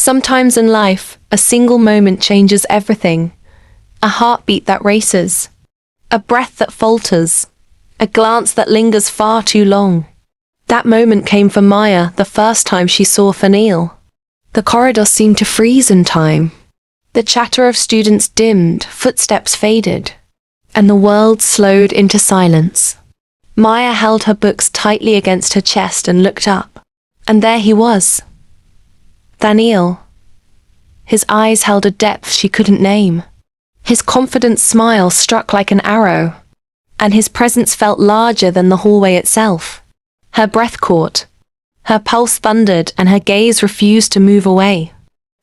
Sometimes in life, a single moment changes everything. A heartbeat that races, a breath that falters, a glance that lingers far too long. That moment came for Miah the first time she saw Thaneil. The corridor seemed to freeze in time. The chatter of students dimmed, footsteps faded, and the world slowed into silence. Miah held her books tightly against her chest and looked up. And there he was. Thaneil. His eyes held a depth she couldn't name. His confident smile struck like an arrow, and his presence felt larger than the hallway itself. Her breath caught, her pulse thundered, and her gaze refused to move away.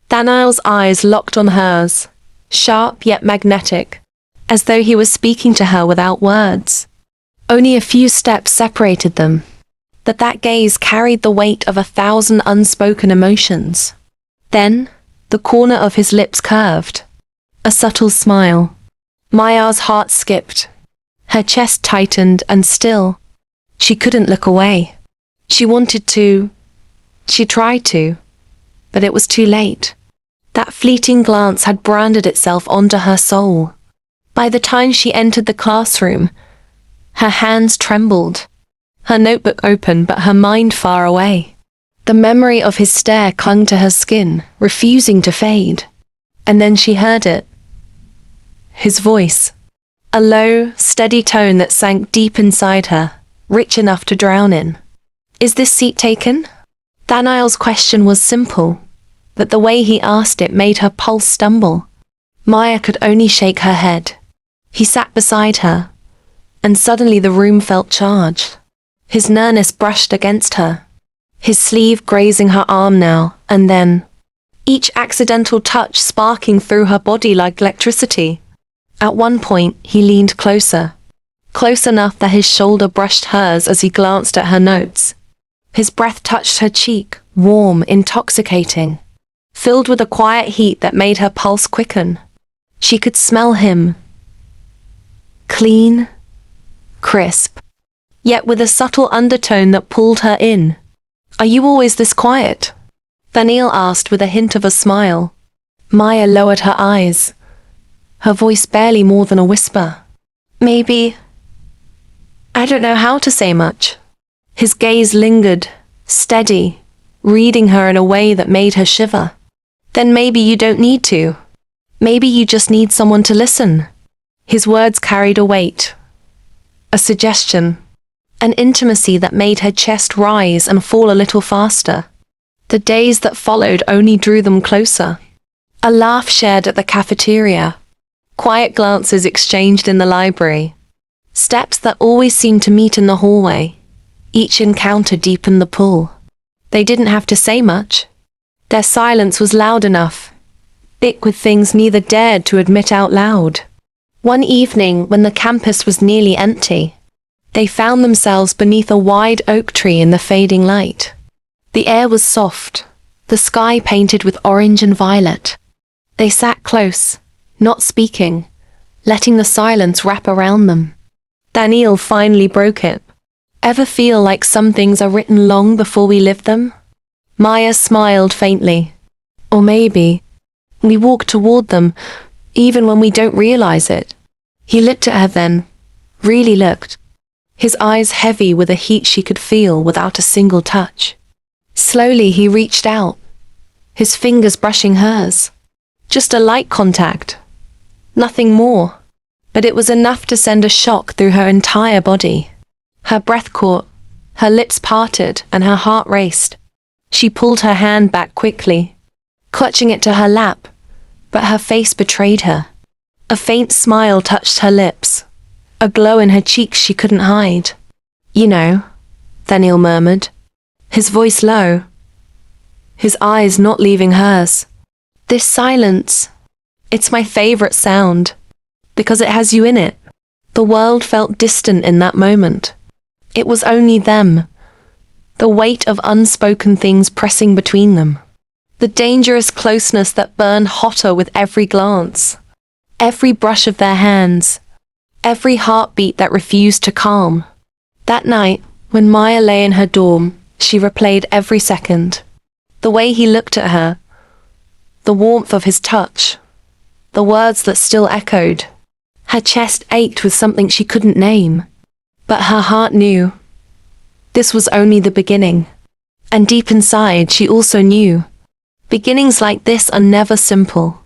Thaneil's eyes locked on hers, sharp yet magnetic, as though he was speaking to her without words. Only a few steps separated them, but that gaze carried the weight of 1,000 unspoken emotions. Then, the corner of his lips curved. A subtle smile. Miah's heart skipped. Her chest tightened, and still, she couldn't look away. She wanted to. She tried to. But it was too late. That fleeting glance had branded itself onto her soul. By the time she entered the classroom, her hands trembled. Her notebook open, but her mind far away. The memory of his stare clung to her skin, refusing to fade. And then she heard it. His voice. A low, steady tone that sank deep inside her, rich enough to drown in. "Is this seat taken?" Thaneil's question was simple, but the way he asked it made her pulse stumble. Miah could only shake her head. He sat beside her, and suddenly the room felt charged. His nearness brushed against her, his sleeve grazing her arm now and then, each accidental touch sparking through her body like electricity. At one point, he leaned closer, close enough that his shoulder brushed hers as he glanced at her notes. His breath touched her cheek, warm, intoxicating, filled with a quiet heat that made her pulse quicken. She could smell him. Clean, crisp, yet with a subtle undertone that pulled her in. "Are you always this quiet?" Thaneil asked with a hint of a smile. Miah lowered her eyes, her voice barely more than a whisper. "Maybe. I don't know how to say much." His gaze lingered, steady, reading her in a way that made her shiver. "Then maybe you don't need to. Maybe you just need someone to listen." His words carried a weight, a suggestion, an intimacy that made her chest rise and fall a little faster. The days that followed only drew them closer. A laugh shared at the cafeteria, quiet glances exchanged in the library, steps that always seemed to meet in the hallway. Each encounter deepened the pull. They didn't have to say much. Their silence was loud enough, thick with things neither dared to admit out loud. One evening, when the campus was nearly empty, they found themselves beneath a wide oak tree in the fading light. The air was soft, the sky painted with orange and violet. They sat close, not speaking, letting the silence wrap around them. Thaneil finally broke it. "Ever feel like some things are written long before we live them?" Miah smiled faintly. "Or maybe we walk toward them, even when we don't realize it." He looked at her then, really looked, his eyes heavy with a heat she could feel without a single touch. Slowly he reached out, his fingers brushing hers. Just a light contact, nothing more, but it was enough to send a shock through her entire body. Her breath caught, her lips parted, and her heart raced. She pulled her hand back quickly, clutching it to her lap, but her face betrayed her. A faint smile touched her lips, a glow in her cheeks she couldn't hide. "You know," Thaneil murmured, his voice low, his eyes not leaving hers. "This silence, it's my favorite sound, because it has you in it." The world felt distant in that moment. It was only them, the weight of unspoken things pressing between them, the dangerous closeness that burned hotter with every glance, every brush of their hands, every heartbeat that refused to calm. That night, when Miah lay in her dorm, she replayed every second. The way he looked at her, the warmth of his touch, the words that still echoed. Her chest ached with something she couldn't name, but her heart knew. This was only the beginning. And deep inside she also knew. Beginnings like this are never simple.